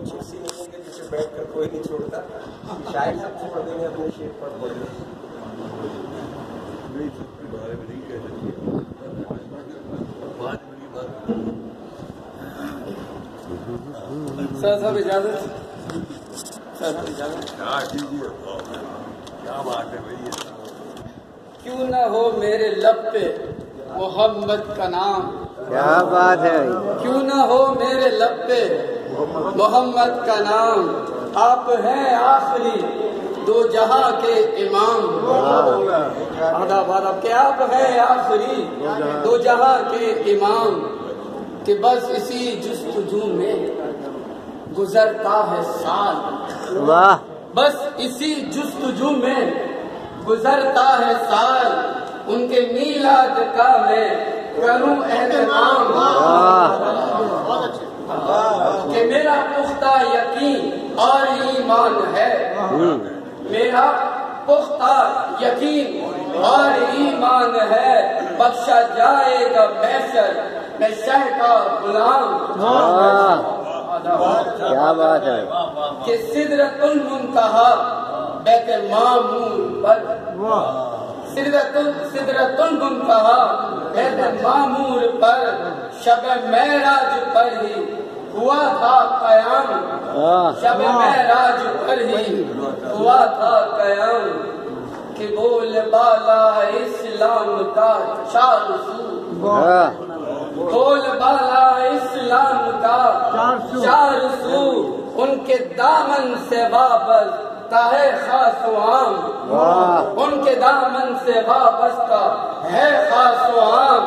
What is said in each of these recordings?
कुछ ऐसी नहीं है कि जिसे बैठ कर कोई नहीं छोड़ता, शायद सब छोड़ देंगे अपने शेर पर पड़ गए। बारे में नहीं कह सकती साहब इजाजत, क्या बात है भाई। क्यों न हो मेरे लब पे मोहम्मद का नाम, क्या बात है। क्यों न हो मेरे लब पे मोहम्मद का नाम, आप हैं आखिरी दो जहां के इमाम। आदाब आदाब के आप हैं आखिरी दो जहां के इमाम, कि बस इसी जुस्तजू में गुजरता है साल। वाह। बस इसी जुस्तजू में गुजरता है साल, उनके मीलाद का मैं करूं एहतराम। कि मेरा पुख्ता यकीन और ईमान है, मेरा पुख्ता यकीन और ईमान है, बख्शा जाएगा महशर में शह का गुलाम। क्या बात है। कि सिदरतुल मुंतहा बैत मामूर पर, सिदरतुल मुंतहा बैत मामूर पर, शब महराज पर ही हुआ था क़याम। शब महराज पर ही हुआ था क़याम, कि बोल बाला इस्लाम का चार सू, बोल बाला इस्लाम का चार सू, उनके दामन से वाबस्ता है खास आम। उनके दामन से वाबस्ता है खास आम,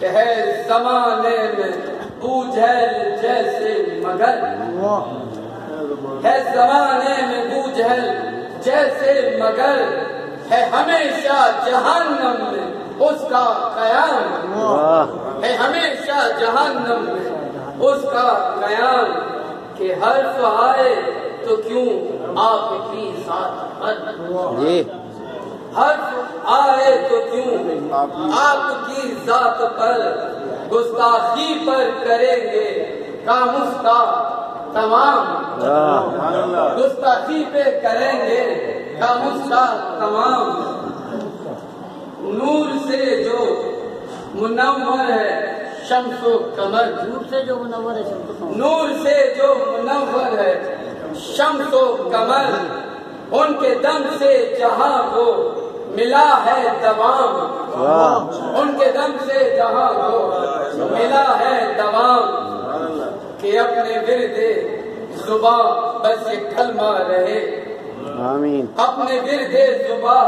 कि है जमाने में बूझल जैसे मगर, है जमाने में बूझल जैसे मगर, है हमेशा जहन्नम में उसका क़याम। है हमेशा जहन्नम में उसका क़याम, कि हर्फ आए तो क्यों आपकी साथ पर, हर्फ आए तो क्यों आपकी जात पर, गुस्ताखी पर करेंगे कामुस्ता तमाम। गुस्ताखी पे करेंगे कामुस्ता तमाम। नूर से जो मुनव्वर है शम्सो कमर, नूर से जो मुनव्वर है नूर से जो मुनव्वर है शम्सो कमर, उनके दम से जहां को मिला है दवाम। उनके दम से जहां को मिला है दवाम, कि अपने विरदे जुबां बस ये कलमा रहे। आमीन। अपने विरदे जुबां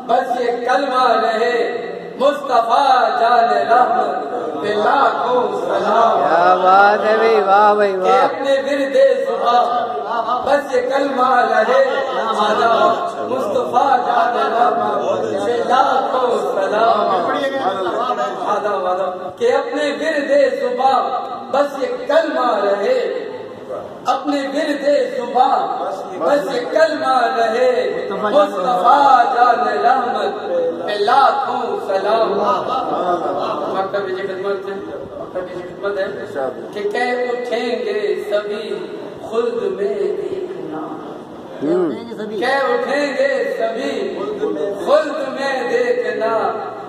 बस ये कलमा रहे, मुस्तफा जान रहमत पे लाखों सलाम। क्या बात है भाई, वाह भाई वाह। अपने विरदे जुबां बस ये कलमा रहे, मुस्तफा जान रहमत पे लाखों सलाम। कि अपने विरदे जुबां बस ये कलमा रहे, अपने विरदे जुबां बस ये कलमा रहे, मुस्तफा जान रहमत पे लाखों सलाम। मकतब की खिदमत है कि कह उठेंगे सभी खुल्द में देखना, कह उठेंगे सभी खुल्द में देखना,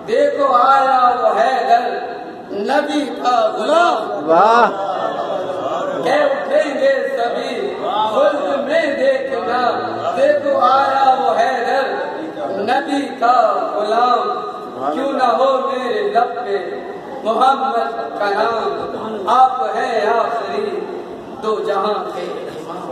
देखो आया वो हैदर नबी का गुलाम। वाह। कह उठेंगे सभी खुल्द में देखना, देखो आया वो हैदर नबी का गुलाम। क्यों न हो मेरे लब पे मोहम्मद का नाम, आप हैं आखिरी दो जहां के इमाम।